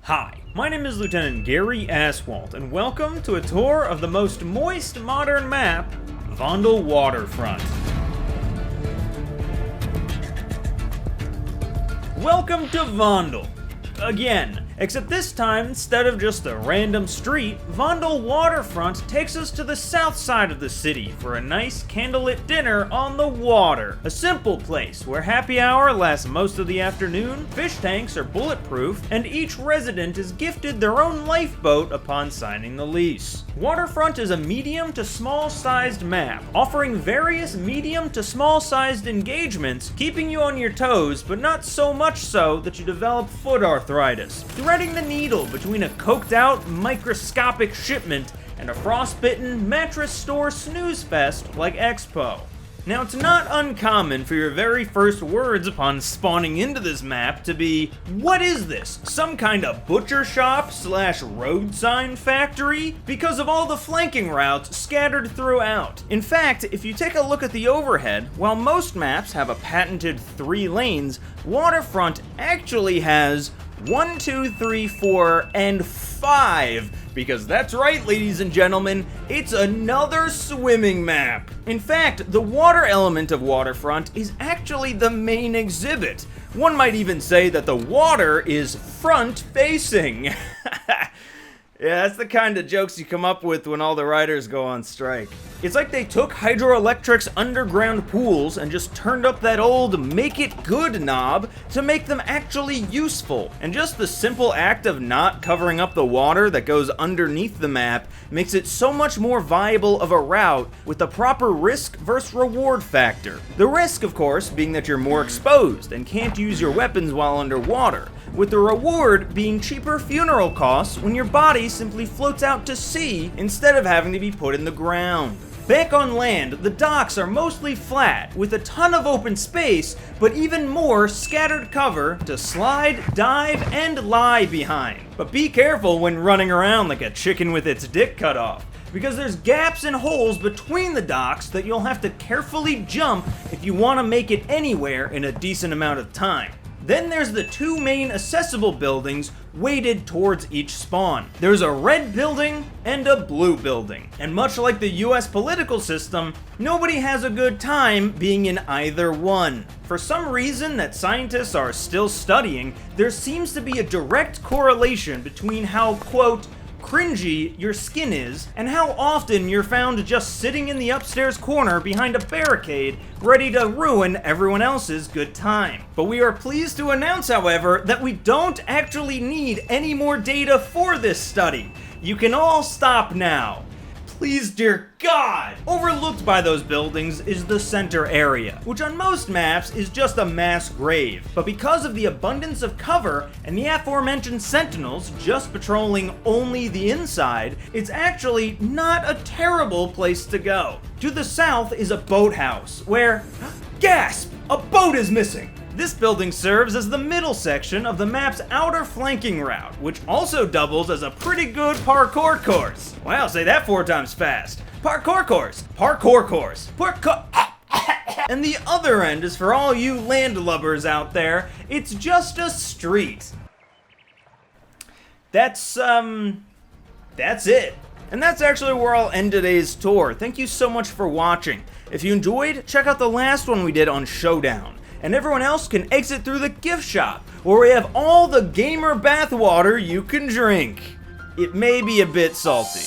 Hi, my name is Lieutenant Gary Aswalt, and welcome to a tour of the most moist modern map, Vondel Waterfront. Welcome to Vondel. Again, except this time, instead of just a random street, Vondel Waterfront takes us to the south side of the city for a nice candlelit dinner on the water. A simple place where happy hour lasts most of the afternoon, fish tanks are bulletproof, and each resident is gifted their own lifeboat upon signing the lease. Waterfront is a medium to small sized map, offering various medium to small sized engagements, keeping you on your toes, but not so much so that you develop foot arthritis. Threading the needle between a coked out, microscopic shipment and a frostbitten mattress store snooze fest like Expo. Now, it's not uncommon for your very first words upon spawning into this map to be, what is this? Some kind of butcher shop / road sign factory? Because of all the flanking routes scattered throughout. In fact, if you take a look at the overhead, while most maps have a patented 3 lanes, Waterfront actually has 1, 2, 3, 4, and 5. Because that's right, ladies and gentlemen, it's another swimming map. In fact, the water element of Waterfront is actually the main exhibit. One might even say that the water is front-facing. Yeah, that's the kind of jokes you come up with when all the writers go on strike. It's like they took Hydroelectric's underground pools and just turned up that old make it good knob to make them actually useful. And just the simple act of not covering up the water that goes underneath the map makes it so much more viable of a route with the proper risk versus reward factor. The risk, of course, being that you're more exposed and can't use your weapons while underwater, with the reward being cheaper funeral costs when your body simply floats out to sea instead of having to be put in the ground. Back on land, the docks are mostly flat, with a ton of open space, but even more scattered cover to slide, dive, and lie behind. But be careful when running around like a chicken with its dick cut off, because there's gaps and holes between the docks that you'll have to carefully jump if you want to make it anywhere in a decent amount of time. Then there's the 2 main accessible buildings weighted towards each spawn. There's a red building and a blue building. And much like the US political system, nobody has a good time being in either one. For some reason that scientists are still studying, there seems to be a direct correlation between how, quote, cringy your skin is, and how often you're found just sitting in the upstairs corner behind a barricade, ready to ruin everyone else's good time. But we are pleased to announce, however, that we don't actually need any more data for this study. You can all stop now. Please, dear God! Overlooked by those buildings is the center area, which on most maps is just a mass grave. But because of the abundance of cover and the aforementioned sentinels just patrolling only the inside, it's actually not a terrible place to go. To the south is a boathouse, where, gasp! A boat is missing! This building serves as the middle section of the map's outer flanking route, which also doubles as a pretty good parkour course. Wow, say that 4 times fast. Parkour course, parkour course, parkour. And the other end is for all you landlubbers out there, it's just a street. That's it. And that's actually where I'll end today's tour. Thank you so much for watching. If you enjoyed, check out the last one we did on Showdown. And everyone else can exit through the gift shop, where we have all the gamer bathwater you can drink. It may be a bit salty.